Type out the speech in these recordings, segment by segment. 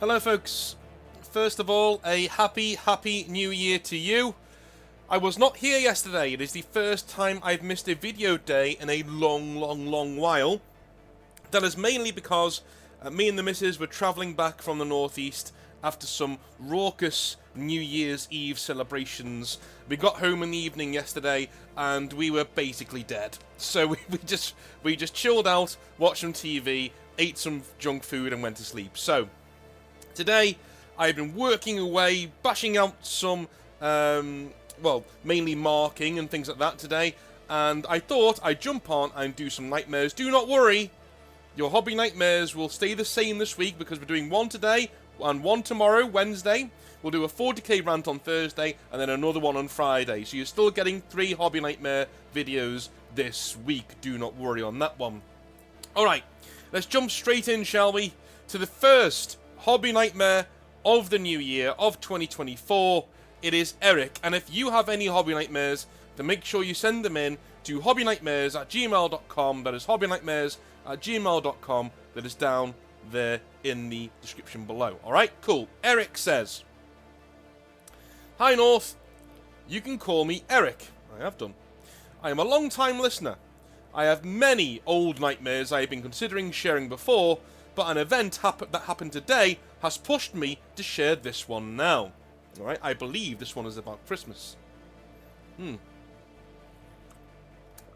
Hello folks, first of all, a happy new year to you. I was not here yesterday. It is the first time I've missed a video day in a long while. That is mainly because me and the missus were travelling back from the northeast after some raucous New Year's Eve celebrations. We got home in the evening yesterday and we were basically dead. So we just chilled out, watched some TV, ate some junk food and went to sleep. So today I've been working away, bashing out some mainly marking and things like that today, and I thought I'd jump on and do some nightmares. Do not worry, your hobby nightmares will stay the same this week because we're doing one today and one tomorrow, Wednesday. We'll do a 40k rant on Thursday and then another one on Friday. So you're still getting 3 hobby nightmare videos this week. Do not worry on that one. Alright, let's jump straight in, shall we, to the first hobby nightmare of the new year of 2024. It is Eric, and if you have any hobby nightmares, then make sure you send them in to hobbynightmares@gmail.com. That is hobbynightmares@gmail.com. That is down there in the description below. Alright, cool. Eric says, "Hi North, you can call me Eric." I have done. "I am a long-time listener. I have many old nightmares I have been considering sharing before, but an event that happened today has pushed me to share this one now." Alright, I believe this one is about Christmas.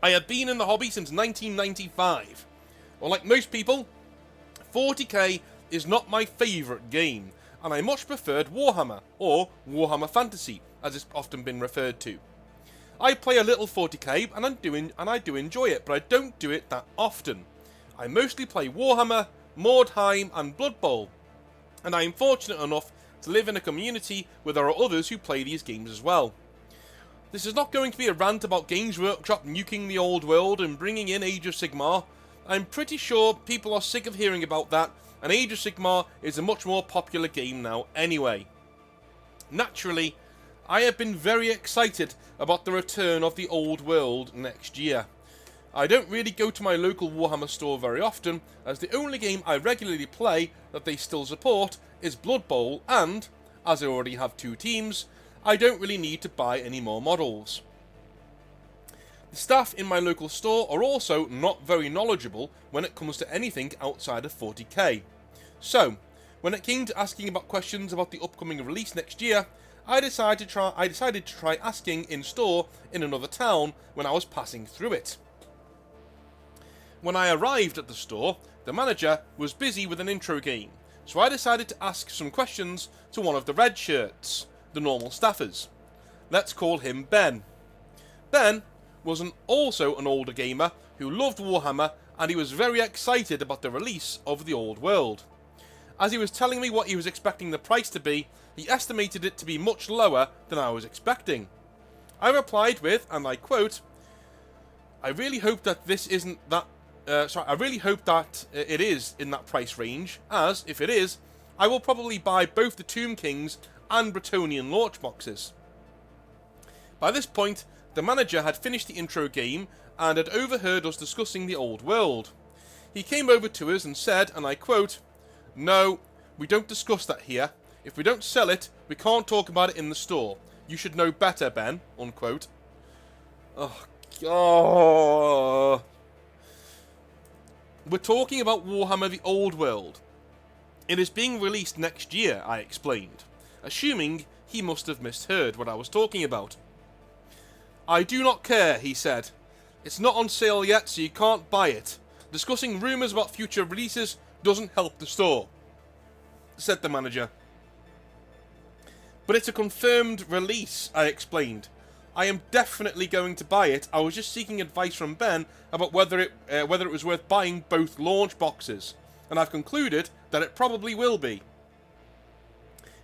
"I have been in the hobby since 1995. Well, like most people, 40k is not my favourite game, and I much preferred Warhammer, or Warhammer Fantasy, as it's often been referred to. I play a little 40k, and I do enjoy it, but I don't do it that often. I mostly play Warhammer, Mordheim, and Blood Bowl, and I am fortunate enough to live in a community where there are others who play these games as well. This is not going to be a rant about Games Workshop nuking the old world and bringing in Age of Sigmar. I'm pretty sure people are sick of hearing about that, and Age of Sigmar is a much more popular game now anyway. Naturally, I have been very excited about the return of the old world next year. I don't really go to my local Warhammer store very often, as the only game I regularly play that they still support is Blood Bowl, and, as I already have 2 teams, I don't really need to buy any more models. The staff in my local store are also not very knowledgeable when it comes to anything outside of 40k. So, when it came to asking about questions about the upcoming release next year, I decided to try asking in store in another town when I was passing through it. When I arrived at the store, the manager was busy with an intro game, so I decided to ask some questions to one of the red shirts, the normal staffers. Let's call him Ben. Ben was also an older gamer who loved Warhammer, and he was very excited about the release of the old world. As he was telling me what he was expecting the price to be, he estimated it to be much lower than I was expecting. I replied with, and I quote, I really hope that it is in that price range, as, if it is, I will probably buy both the Tomb Kings and Bretonnian launch boxes. By this point, the manager had finished the intro game and had overheard us discussing the old world. He came over to us and said, and I quote, No, we don't discuss that here. If we don't sell it, we can't talk about it in the store. You should know better, Ben, unquote. Oh, God. We're talking about Warhammer the Old World. It is being released next year, I explained, assuming he must have misheard what I was talking about. I do not care, he said. It's not on sale yet, so you can't buy it. Discussing rumours about future releases doesn't help the store, said the manager. But it's a confirmed release, I explained. I am definitely going to buy it. I was just seeking advice from Ben about whether it was worth buying both launch boxes, and I've concluded that it probably will be.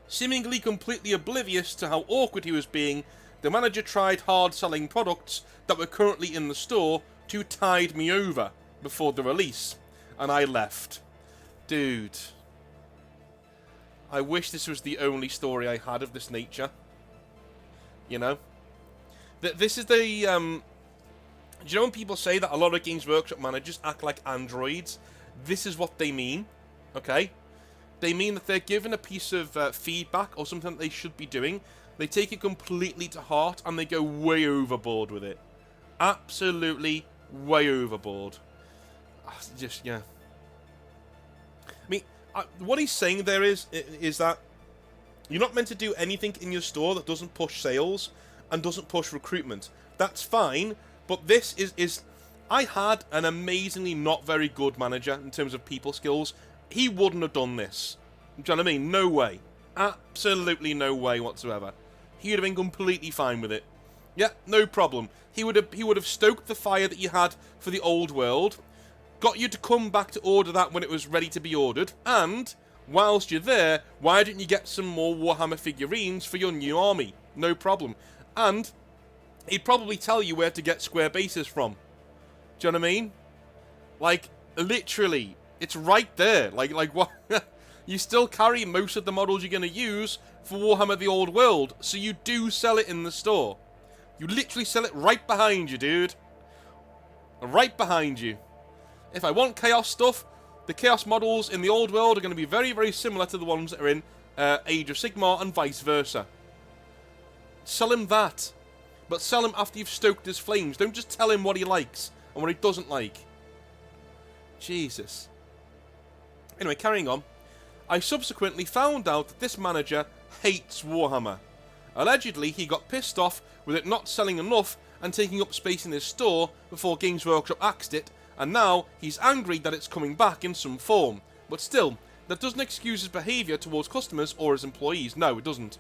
Seemingly completely oblivious to how awkward he was being, the manager tried hard selling products that were currently in the store to tide me over before the release, and I left. Dude, I wish this was the only story I had of this nature. You know? This is the, do you know when people say that a lot of Games Workshop managers act like androids? This is what they mean, okay? they mean that they're given a piece of feedback or something that they should be doing. They take it completely to heart and they go way overboard with it. Absolutely way overboard. Just, yeah. I mean, what he's saying there is that you're not meant to do anything in your store that doesn't push sales and doesn't push recruitment. That's fine, but this is I had an amazingly not very good manager in terms of people skills. He wouldn't have done this. Do you know what I mean? No way. Absolutely no way whatsoever. He would have been completely fine with it. Yeah, no problem. He would have stoked the fire that you had for the old world, got you to come back to order that when it was ready to be ordered, and whilst you're there, why don't you get some more Warhammer figurines for your new army? No problem. And he'd probably tell you where to get square bases from. Do you know what I mean? Like, literally, it's right there. Like what? You still carry most of the models you're going to use for Warhammer the Old World, so you do sell it in the store. You literally sell it right behind you, dude. Right behind you. If I want Chaos stuff, the Chaos models in the Old World are going to be very, very similar to the ones that are in Age of Sigmar and vice versa. Sell him that. But sell him after you've stoked his flames. Don't just tell him what he likes and what he doesn't like. Jesus. Anyway, carrying on. I subsequently found out that this manager hates Warhammer. Allegedly, he got pissed off with it not selling enough and taking up space in his store before Games Workshop axed it, and now he's angry that it's coming back in some form. But still, that doesn't excuse his behaviour towards customers or his employees. No, it doesn't.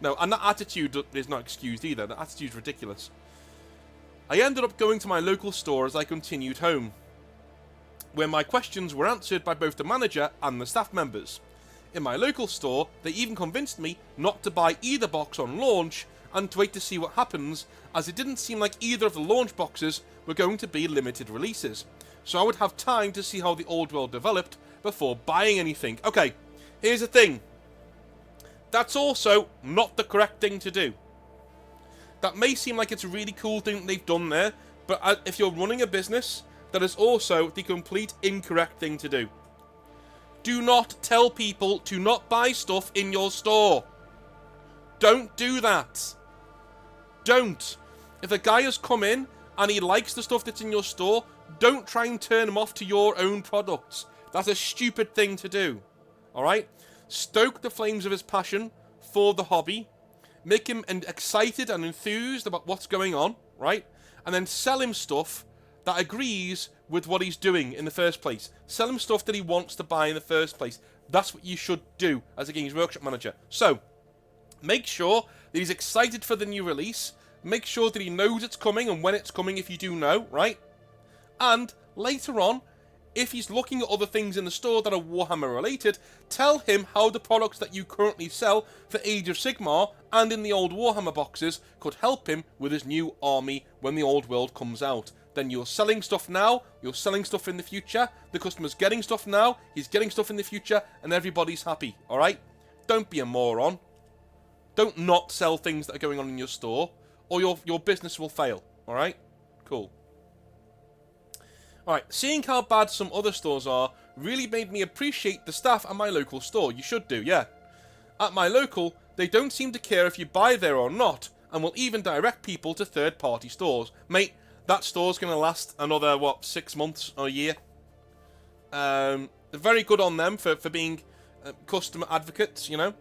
No, and that attitude is not excused either. That attitude's ridiculous. I ended up going to my local store as I continued home, where my questions were answered by both the manager and the staff members. In my local store, they even convinced me not to buy either box on launch and to wait to see what happens, as it didn't seem like either of the launch boxes were going to be limited releases. So I would have time to see how the old world developed before buying anything. Okay, here's the thing. That's also not the correct thing to do. That may seem like it's a really cool thing they've done there, but if you're running a business, that is also the complete incorrect thing to do. Do not tell people to not buy stuff in your store. Don't do that. Don't. If a guy has come in and he likes the stuff that's in your store, don't try and turn him off to your own products. That's a stupid thing to do. Alright? Stoke the flames of his passion for the hobby. Make him excited and enthused about what's going on, right? And then sell him stuff that agrees with what he's doing in the first place. Sell him stuff that he wants to buy in the first place. That's what you should do as a Games Workshop manager. So, make sure that he's excited for the new release. Make sure that he knows it's coming and when it's coming if you do know, right? And later on, if he's looking at other things in the store that are Warhammer related, tell him how the products that you currently sell for Age of Sigmar and in the old Warhammer boxes could help him with his new army when the old world comes out. Then you're selling stuff now, you're selling stuff in the future, the customer's getting stuff now, he's getting stuff in the future, and everybody's happy, alright? Don't be a moron. Don't not sell things that are going on in your store, or your business will fail, alright? Cool. Alright, seeing how bad some other stores are really made me appreciate the staff at my local store. You should do, yeah. At my local, they don't seem to care if you buy there or not, and will even direct people to third-party stores. Mate, that store's going to last another, 6 months or a year. Very good on them for being customer advocates, you know.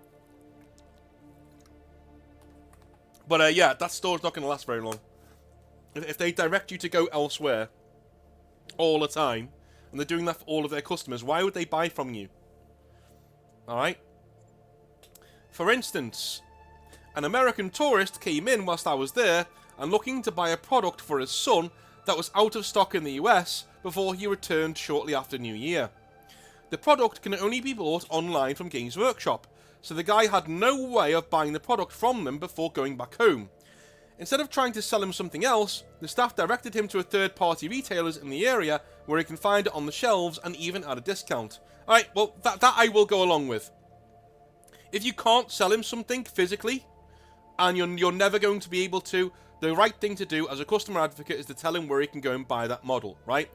But yeah, that store's not going to last very long. If they direct you to go elsewhere all the time, and they're doing that for all of their customers, why would they buy from you? Alright? For instance, an American tourist came in whilst I was there and looking to buy a product for his son that was out of stock in the US before he returned shortly after New Year. The product can only be bought online from Games Workshop, so the guy had no way of buying the product from them before going back home. Instead of trying to sell him something else, the staff directed him to a third-party retailers in the area where he can find it on the shelves and even at a discount. Alright, well, that I will go along with. If you can't sell him something physically, and you're never going to be able to, the right thing to do as a customer advocate is to tell him where he can go and buy that model, right?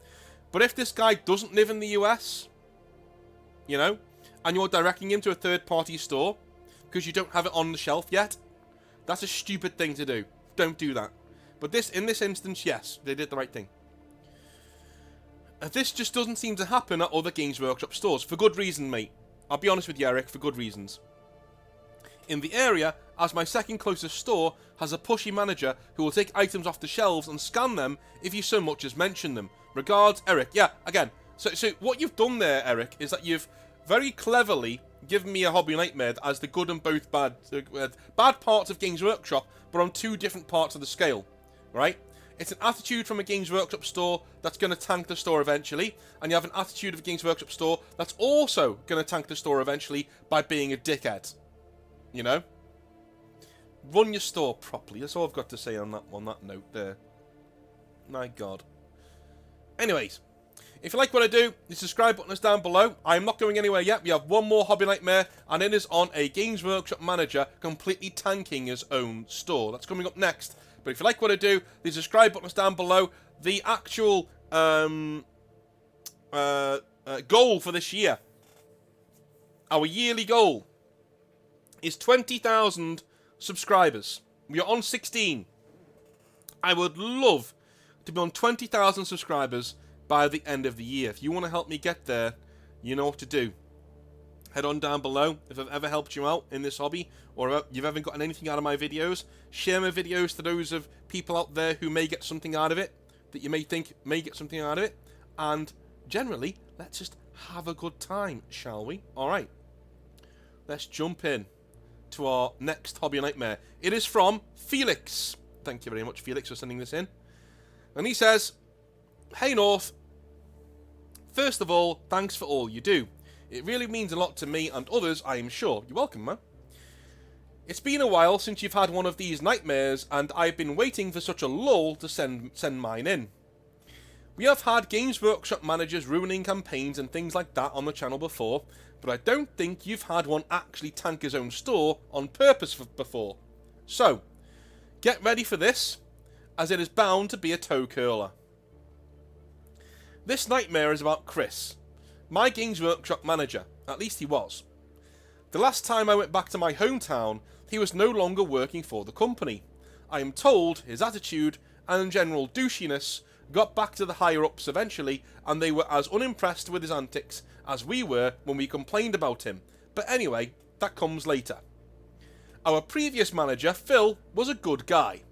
But if this guy doesn't live in the US, you know, and you're directing him to a third-party store because you don't have it on the shelf yet, that's a stupid thing to do. Don't do that. But in this instance, yes, they did the right thing. This just doesn't seem to happen at other Games Workshop stores. For good reason, mate. I'll be honest with you, Eric, for good reasons. In the area, as my second closest store has a pushy manager who will take items off the shelves and scan them if you so much as mention them. Regards, Eric. Yeah, again. So what you've done there, Eric, is that you've very cleverly given me a hobby nightmare as the good and both bad parts of Games Workshop, but on two different parts of the scale, right? It's an attitude from a Games Workshop store that's going to tank the store eventually, and you have an attitude of a Games Workshop store that's also going to tank the store eventually by being a dickhead. You know? Run your store properly. That's all I've got to say on that note there. My God. Anyways, if you like what I do, the subscribe button is down below. I am not going anywhere yet. We have one more hobby nightmare, and it is on a Games Workshop manager completely tanking his own store. That's coming up next. But if you like what I do, the subscribe button is down below. The actual goal for this year, our yearly goal, is 20,000 subscribers. We are on 16. I would love to be on 20,000 subscribers by the end of the year. If you want to help me get there, you know what to do. Head on down below. If I've ever helped you out in this hobby, or you've ever gotten anything out of my videos, share my videos to those of people out there who may get something out of it, that you may think may get something out of it, and generally, let's just have a good time, shall we? Alright, let's jump in to our next hobby nightmare. It is from Felix. Thank you very much, Felix, for sending this in. And he says, "Hey North, first of all, thanks for all you do. It really means a lot to me and others, I am sure." You're welcome, man. "It's been a while since you've had one of these nightmares, and I've been waiting for such a lull to send mine in. We have had Games Workshop managers ruining campaigns and things like that on the channel before, but I don't think you've had one actually tank his own store on purpose before. So, get ready for this, as it is bound to be a toe curler. This nightmare is about Chris, my Games Workshop manager. At least he was. The last time I went back to my hometown, he was no longer working for the company. I am told his attitude and general douchiness got back to the higher-ups eventually, and they were as unimpressed with his antics as we were when we complained about him. But anyway, that comes later. Our previous manager, Phil, was a good guy.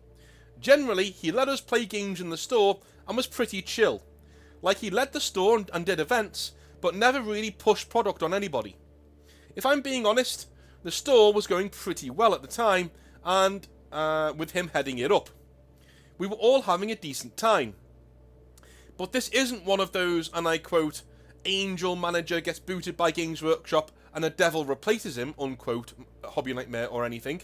Generally, he let us play games in the store and was pretty chill. Like, he led the store and did events, but never really pushed product on anybody. If I'm being honest, the store was going pretty well at the time, and with him heading it up. We were all having a decent time. But this isn't one of those, and I quote, angel manager gets booted by Games Workshop and a devil replaces him, unquote, hobby nightmare or anything.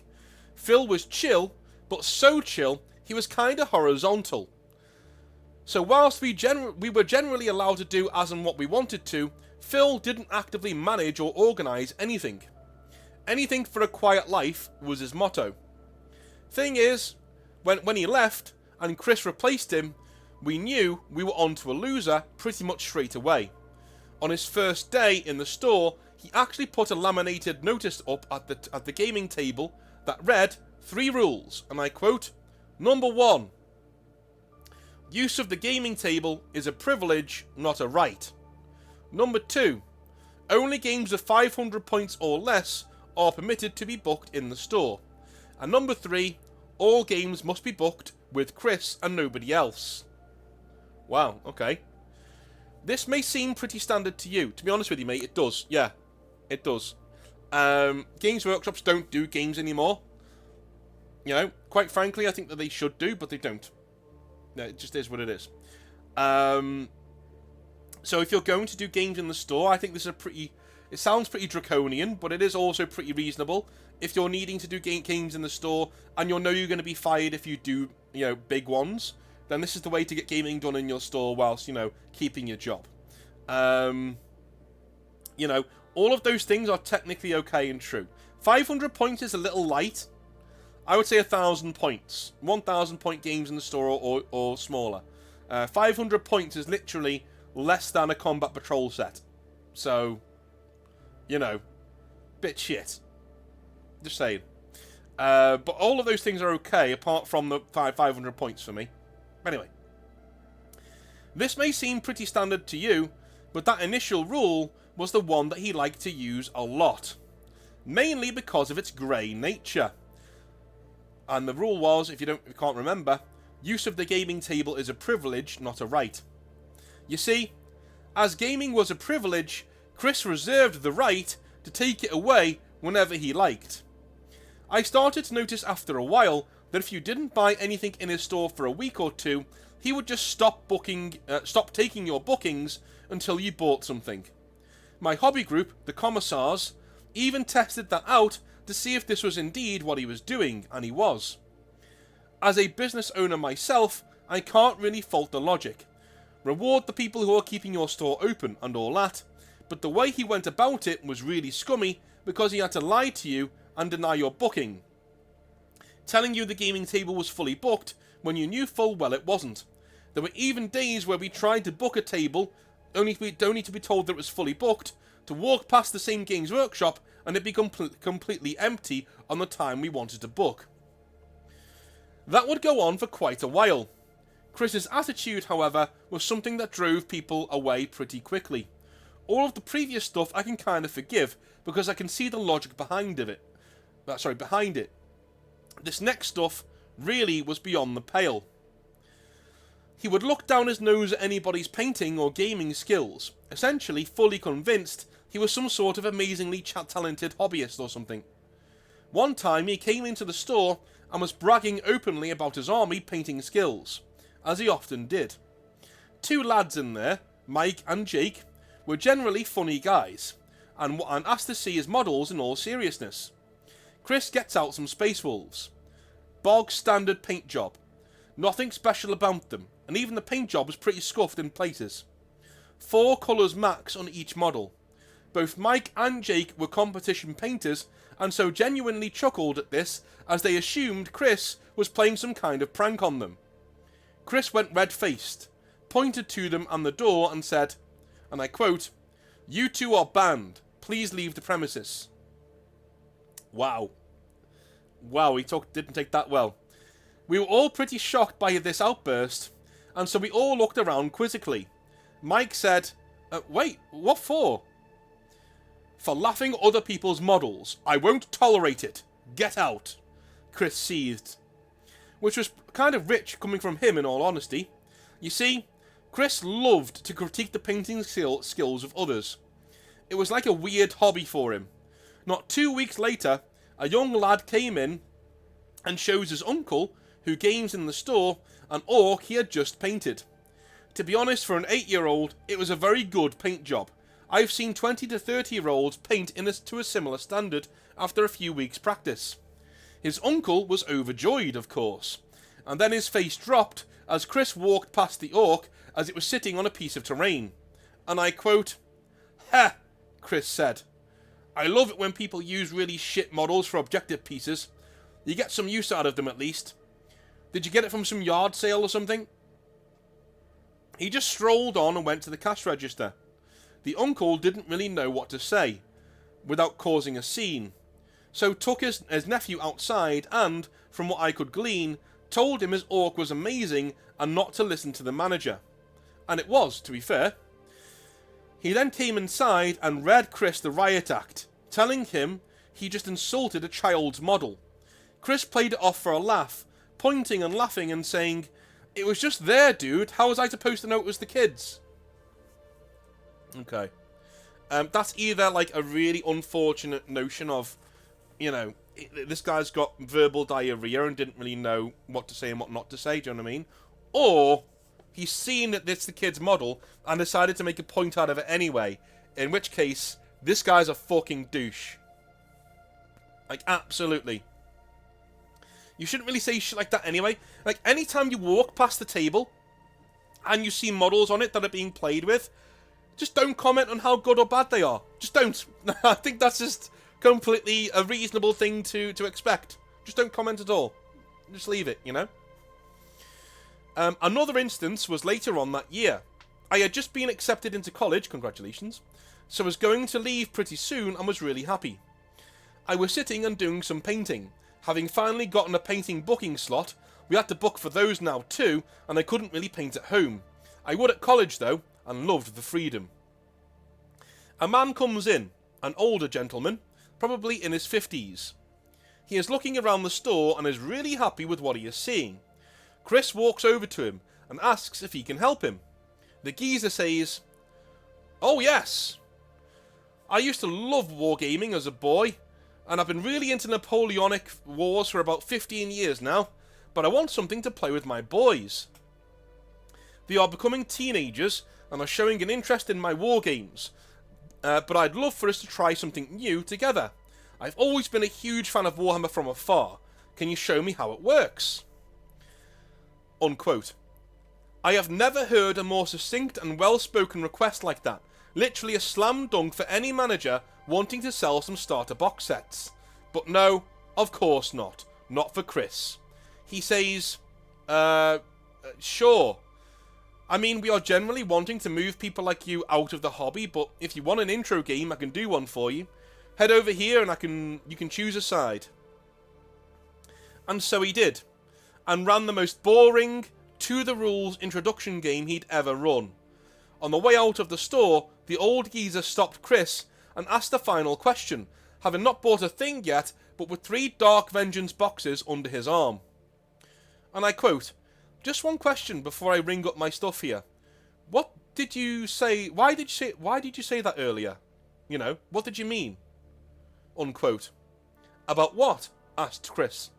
Phil was chill, but so chill, he was kinda horizontal. So whilst we were generally allowed to do as and what we wanted to, Phil didn't actively manage or organise anything. Anything for a quiet life was his motto. Thing is, when he left and Chris replaced him, we knew we were onto a loser pretty much straight away. On his first day in the store, he actually put a laminated notice up at the gaming table that read 3 rules, and I quote, "Number 1. Use of the gaming table is a privilege, not a right. Number 2. Only games of 500 points or less are permitted to be booked in the store. And number 3. All games must be booked with Chris and nobody else." Wow, okay. This may seem pretty standard to you. To be honest with you, mate, it does. Yeah, it does. Games Workshops don't do games anymore. You know, quite frankly, I think that they should do, but they don't. No, it just is what it is. So if you're going to do games in the store, I think this is it sounds pretty draconian, but it is also pretty reasonable. If you're needing to do games in the store, and you know you're going to be fired if you do, you know, big ones, then this is the way to get gaming done in your store whilst, you know, keeping your job. You know, all of those things are technically okay and true. 500 points is a little light. I would say 1,000 points. 1,000 point games in the store or smaller. 500 points is literally less than a combat patrol set. So, you know, bit shit. Just saying. But all of those things are okay, apart from the 500 points for me. Anyway. This may seem pretty standard to you, but that initial rule was the one that he liked to use a lot. Mainly because of its grey nature. And the rule was, if you can't remember, use of the gaming table is a privilege, not a right. You see, as gaming was a privilege, Chris reserved the right to take it away whenever he liked. I started to notice after a while that if you didn't buy anything in his store for a week or two, he would just stop taking your bookings until you bought something. My hobby group, the Commissars, even tested that out to see if this was indeed what he was doing, and he was. As a business owner myself, I can't really fault the logic. Reward the people who are keeping your store open and all that, but the way he went about it was really scummy because he had to lie to you and deny your booking. Telling you the gaming table was fully booked when you knew full well it wasn't. There were even days where we tried to book a table, only to be told that it was fully booked, to walk past the same Games Workshop and it be completely empty on the time we wanted to book. That would go on for quite a while. Chris's attitude, however, was something that drove people away pretty quickly. All of the previous stuff I can kind of forgive because I can see the logic behind it. This next stuff really was beyond the pale. He would look down his nose at anybody's painting or gaming skills, essentially fully convinced he was some sort of amazingly talented hobbyist or something. One time he came into the store and was bragging openly about his army painting skills, as he often did. Two lads in there, Mike and Jake, were generally funny guys, and asked to see his models in all seriousness. Chris gets out some Space Wolves. Bog standard paint job. Nothing special about them, and even the paint job was pretty scuffed in places. 4 colours max on each model. Both Mike and Jake were competition painters, and so genuinely chuckled at this as they assumed Chris was playing some kind of prank on them. Chris went red-faced, pointed to them and the door and said, and I quote, "You two are banned. Please leave the premises." Wow. Wow, he didn't take that well. We were all pretty shocked by this outburst, and so we all looked around quizzically. Mike said, "Wait, what for?" "For laughing at other people's models. I won't tolerate it. Get out." Chris seethed. Which was kind of rich coming from him, in all honesty. You see, Chris loved to critique the painting skills of others. It was like a weird hobby for him. Not 2 weeks later, a young lad came in and shows his uncle, who games in the store, an orc he had just painted. To be honest, for an 8-year-old, it was a very good paint job. I've seen 20 to 30-year-olds paint to a similar standard after a few weeks' practice. His uncle was overjoyed, of course, and then his face dropped as Chris walked past the orc as it was sitting on a piece of terrain. And I quote, "Ha," Chris said. "I love it when people use really shit models for objective pieces. You get some use out of them at least. Did you get it from some yard sale or something?" He just strolled on and went to the cash register. The uncle didn't really know what to say, without causing a scene, so took his nephew outside and, from what I could glean, told him his orc was amazing and not to listen to the manager. And it was, to be fair. He then came inside and read Chris the riot act, telling him he just insulted a child's model. Chris played it off for a laugh, pointing and laughing and saying, "It was just there, dude. How was I supposed to know it was the kids?" Okay. That's either like a really unfortunate notion of, you know, this guy's got verbal diarrhea and didn't really know what to say and what not to say, do you know what I mean? Or he's seen that it's the kid's model and decided to make a point out of it anyway, in which case, this guy's a fucking douche. Like, absolutely. You shouldn't really say shit like that anyway. Like, anytime you walk past the table and you see models on it that are being played with, just don't comment on how good or bad they are. Just don't. I think that's just completely a reasonable thing to expect. Just don't comment at all. Just leave it, you know? Another instance was later on that year. I had just been accepted into college, congratulations, so I was going to leave pretty soon and was really happy. I was sitting and doing some painting. Having finally gotten a painting booking slot, we had to book for those now too, and I couldn't really paint at home. I would at college though, and loved the freedom. A man comes in, an older gentleman, probably in his 50s. He is looking around the store and is really happy with what he is seeing. Chris walks over to him and asks if he can help him. The geezer says, "Oh yes, I used to love wargaming as a boy, and I've been really into Napoleonic Wars for about 15 years now, but I want something to play with my boys. They are becoming teenagers and are showing an interest in my wargames, but I'd love for us to try something new together. I've always been a huge fan of Warhammer from afar. Can you show me how it works?" Unquote. I have never heard a more succinct and well-spoken request like that. Literally a slam dunk for any manager wanting to sell some starter box sets. But no, of course not. Not for Chris. He says, sure. I mean, we are generally wanting to move people like you out of the hobby, but if you want an intro game, I can do one for you. Head over here and you can choose a side. And so he did, and ran the most boring, to-the-rules introduction game he'd ever run. On the way out of the store, the old geezer stopped Chris and asked the final question, having not bought a thing yet, but with 3 Dark Vengeance boxes under his arm. And I quote, "Just one question before I ring up my stuff here. What did you say? Why did you say that earlier? You know, what did you mean?" Unquote. "About what?" asked Chris.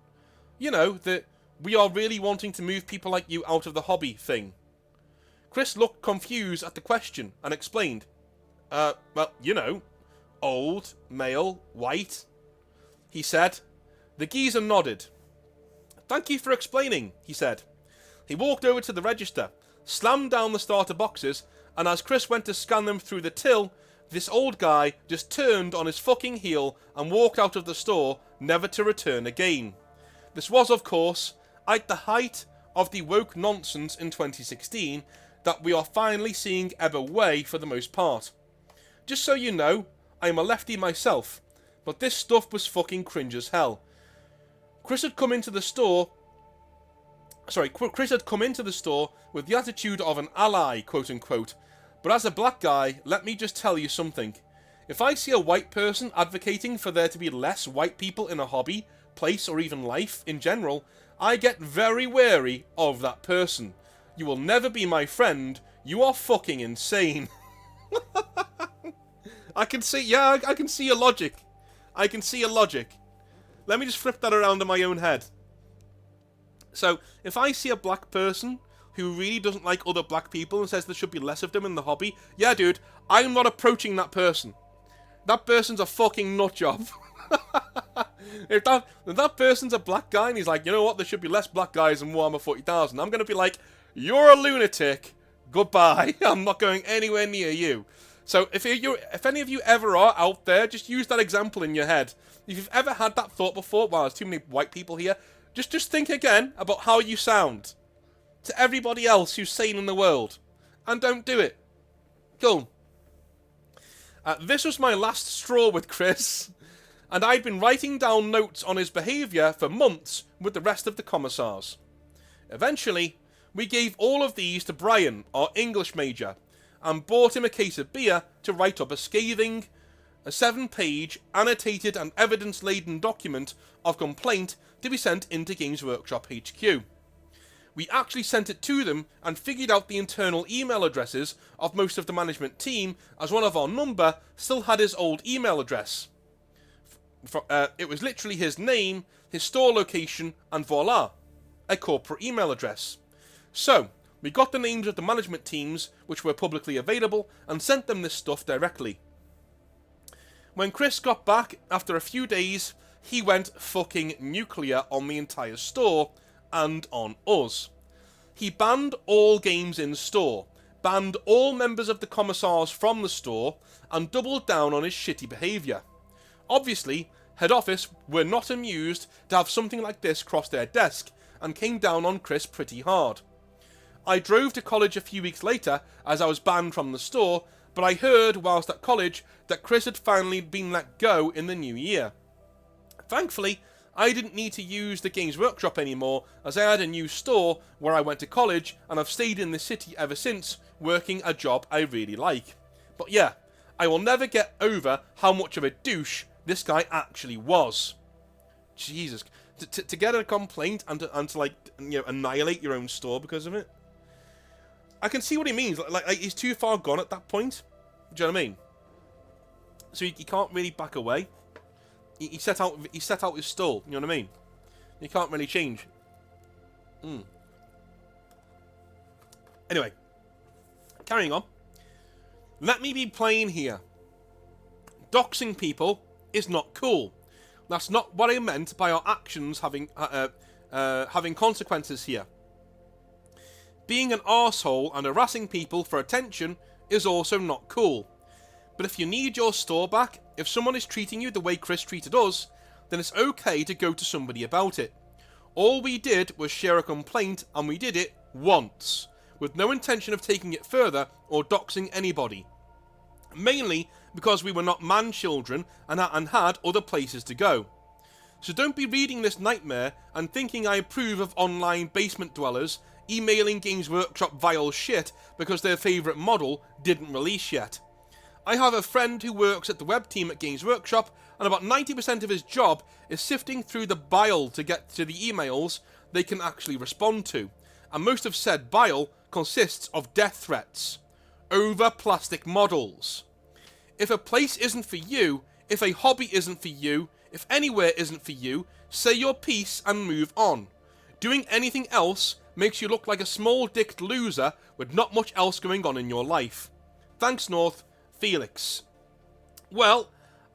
"You know, that we are really wanting to move people like you out of the hobby thing." Chris looked confused at the question and explained, well, you know, old, male, white. He said. The geezer nodded. "Thank you for explaining," he said. He walked over to the register, slammed down the starter boxes, and as Chris went to scan them through the till, this old guy just turned on his fucking heel and walked out of the store, never to return again. This was, of course, at the height of the woke nonsense in 2016 that we are finally seeing ebb away for the most part. Just so you know, I am a lefty myself, but this stuff was fucking cringe as hell. Chris had come into the store with the attitude of an ally, quote unquote, but as a black guy, let me just tell you something. If I see a white person advocating for there to be less white people in a hobby, place, or even life in general, I get very wary of that person. You will never be my friend. You are fucking insane. I can see your logic. I can see your logic. Let me just flip that around in my own head. So, if I see a black person who really doesn't like other black people and says there should be less of them in the hobby, yeah, dude, I'm not approaching that person. That person's a fucking nutjob. If that person's a black guy and he's like, you know what, there should be less black guys in Warhammer 40,000, I'm going to be like, you're a lunatic. Goodbye. I'm not going anywhere near you. So if any of you ever are out there, just use that example in your head. If you've ever had that thought before, wow, there's too many white people here, just think again about how you sound to everybody else who's sane in the world. And don't do it. Cool. This was my last straw with Chris, and I'd been writing down notes on his behaviour for months with the rest of the commissars. Eventually, we gave all of these to Brian, our English major, and bought him a case of beer to write up a 7-page, annotated and evidence-laden document of complaint to be sent into Games Workshop HQ. We actually sent it to them and figured out the internal email addresses of most of the management team, as one of our number still had his old email address. It was literally his name, his store location, and voila, a corporate email address. So, we got the names of the management teams, which were publicly available, and sent them this stuff directly. When Chris got back after a few days, he went fucking nuclear on the entire store, and on us. He banned all games in store, banned all members of the commissars from the store, and doubled down on his shitty behaviour. Obviously, head office were not amused to have something like this cross their desk, and came down on Chris pretty hard. I drove to college a few weeks later as I was banned from the store, but I heard whilst at college that Chris had finally been let go in the new year. Thankfully, I didn't need to use the Games Workshop anymore, as I had a new store where I went to college, and I've stayed in the city ever since, working a job I really like. But yeah, I will never get over how much of a douche this guy actually was. Jesus, to get a complaint and to like, you know, annihilate your own store because of it. I can see what he means. Like he's too far gone at that point. Do you know what I mean? So he can't really back away. He set out his stall. You know what I mean? You can't really change. Anyway, carrying on. Let me be plain here. Doxing people is not cool. That's not what I meant by our actions having consequences here. Being an arsehole and harassing people for attention is also not cool. But if you need your store back, if someone is treating you the way Chris treated us, then it's okay to go to somebody about it. All we did was share a complaint, and we did it once, with no intention of taking it further or doxing anybody. Mainly because we were not man-children and had other places to go. So don't be reading this nightmare and thinking I approve of online basement dwellers emailing Games Workshop vile shit because their favourite model didn't release yet. I have a friend who works at the web team at Games Workshop, and about 90% of his job is sifting through the bile to get to the emails they can actually respond to, and most of said bile consists of death threats over plastic models. If a place isn't for you, if a hobby isn't for you, if anywhere isn't for you, say your piece and move on. Doing anything else makes you look like a small-dicked loser with not much else going on in your life. Thanks, North. Felix. Well,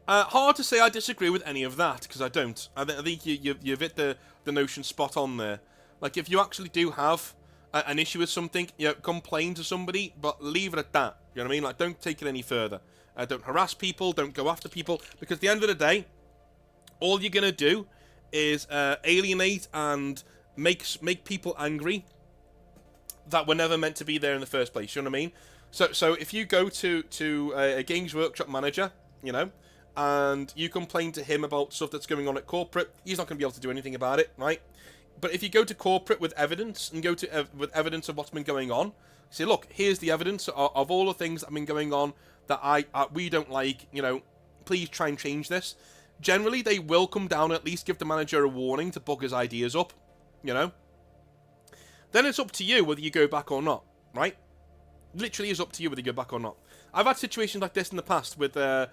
hard to say I disagree with any of that, because I don't. I think you've hit the notion spot on there. Like, if you actually do have an issue with something, you know, complain to somebody, but leave it at that. You know what I mean? Like, don't take it any further. Don't harass people, don't go after people, because at the end of the day, all you're going to do is alienate and make people angry that were never meant to be there in the first place. You know what I mean? So if you go to a Games Workshop manager, you know, and you complain to him about stuff that's going on at corporate, he's not going to be able to do anything about it, right? But if you go to corporate with evidence and go to with evidence of what's been going on, say, look, here's the evidence of all the things that have been going on that we don't like. You know, please try and change this. Generally, they will come down and at least give the manager a warning to bug his ideas up. You know, then it's up to you whether you go back or not, right? Literally is up to you whether you go back or not. I've had situations like this in the past with the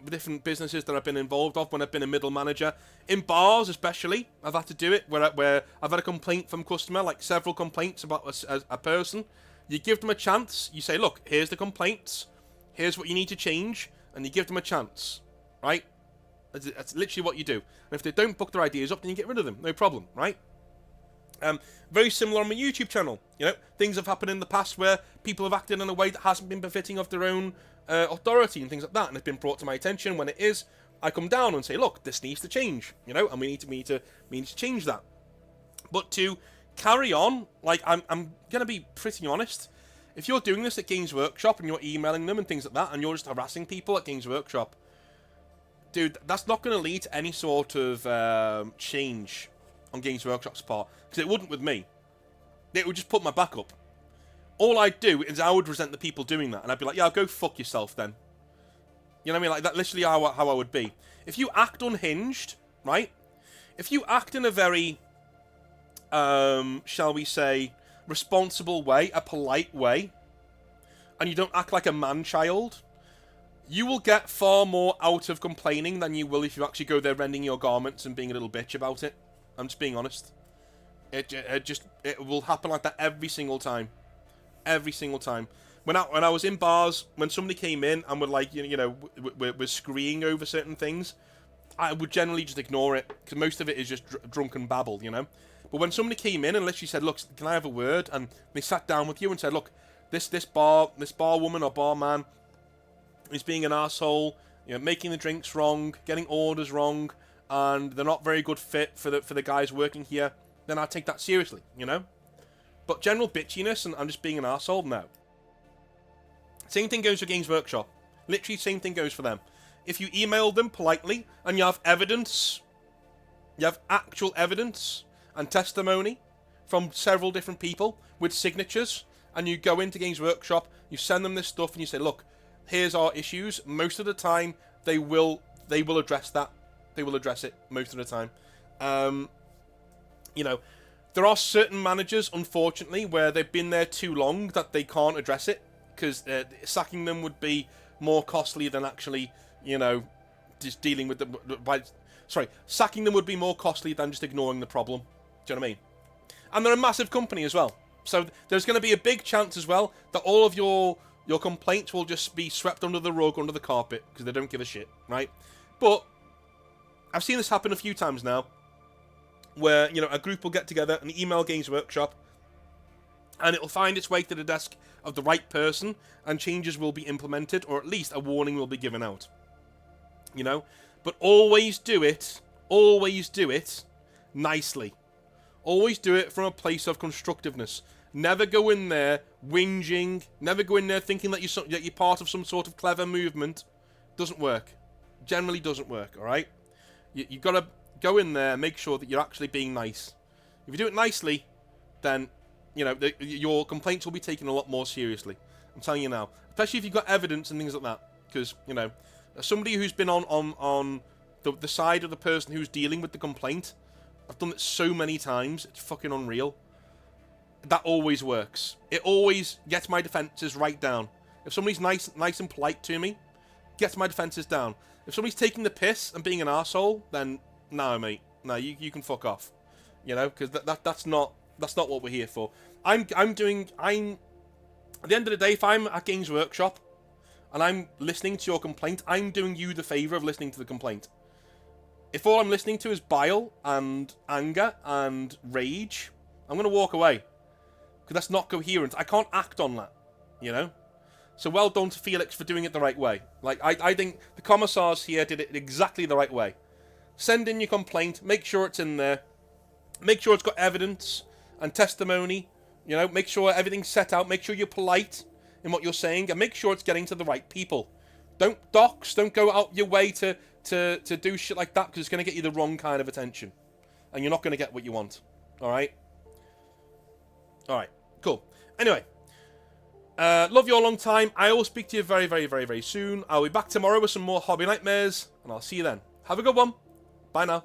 different businesses that I've been involved of when I've been a middle manager. In bars especially, I've had to do it where I've had a complaint from a customer, like several complaints about a person. You give them a chance, you say, look, here's the complaints, here's what you need to change, and you give them a chance, right? That's literally what you do. And if they don't book their ideas up, then you get rid of them, no problem, right? Very similar on my YouTube channel. You know, things have happened in the past where people have acted in a way that hasn't been befitting of their own authority and things like that, and it's been brought to my attention. When it is, I come down and say, look, this needs to change, you know, and we need to change that. But to carry on, like, I'm gonna be pretty honest. If you're doing this at Games Workshop and you're emailing them and things like that, and you're just harassing people at Games Workshop, dude, that's not going to lead to any sort of change on Games Workshop's part, because it wouldn't with me. It would just put my back up. All I'd do is I would resent the people doing that, and I'd be like, yeah, go fuck yourself then. You know what I mean? Like, that's literally how I would be. If you act unhinged, right? If you act in a very, shall we say, responsible way, a polite way, and you don't act like a man-child, you will get far more out of complaining than you will if you actually go there rending your garments and being a little bitch about it. I'm just being honest. It will happen like that every single time. Every single time. When I was in bars, when somebody came in and were like, we're screeing over certain things, I would generally just ignore it, because most of it is just drunken babble, you know. But when somebody came in and literally said, look, can I have a word? And they sat down with you and said, look, this bar woman or bar man is being an arsehole, you know, making the drinks wrong, getting orders wrong, and they're not very good fit for the guys working here, then I take that seriously, you know? But general bitchiness and I'm just being an arsehole, no. Same thing goes for Games Workshop. Literally, same thing goes for them. If you email them politely and you have evidence, you have actual evidence and testimony from several different people with signatures, and you go into Games Workshop, you send them this stuff, and you say, look, here's our issues. Most of the time, they will address that. They will address it most of the time. You know, there are certain managers, unfortunately, where they've been there too long that they can't address it, because sacking them would be more costly than actually, you know, just dealing with them. Sacking them would be more costly than just ignoring the problem. Do you know what I mean? And they're a massive company as well. So there's going to be a big chance as well that all of your complaints will just be swept under the rug, under the carpet, because they don't give a shit, right? But I've seen this happen a few times now, where, you know, a group will get together and email Games Workshop, and it'll find its way to the desk of the right person, and changes will be implemented, or at least a warning will be given out. You know? But always do it nicely. Always do it from a place of constructiveness. Never go in there whinging. Never go in there thinking that you're part of some sort of clever movement. Doesn't work. Generally doesn't work, alright? You've got to go in there and make sure that you're actually being nice. If you do it nicely, then, you know, your complaints will be taken a lot more seriously. I'm telling you now. Especially if you've got evidence and things like that. Because, you know, as somebody who's been on the side of the person who's dealing with the complaint, I've done it so many times, it's fucking unreal. That always works. It always gets my defences right down. If somebody's nice and polite to me, gets my defences down. If somebody's taking the piss and being an arsehole, then no, mate. No, you can fuck off. You know, because that's not what we're here for. At the end of the day, if I'm at Games Workshop and I'm listening to your complaint, I'm doing you the favour of listening to the complaint. If all I'm listening to is bile and anger and rage, I'm going to walk away. Because that's not coherent. I can't act on that. You know? So well done to Felix for doing it the right way. Like, I think the commissars here did it exactly the right way. Send in your complaint. Make sure it's in there. Make sure it's got evidence and testimony. You know, make sure everything's set out. Make sure you're polite in what you're saying. And make sure it's getting to the right people. Don't dox. Don't go out your way to do shit like that, because it's going to get you the wrong kind of attention. And you're not going to get what you want. Alright? Alright. Cool. Anyway. Love you all long time. I will speak to you very, very, very, very soon. I'll be back tomorrow with some more Hobby Nightmares. And I'll see you then. Have a good one. Bye now.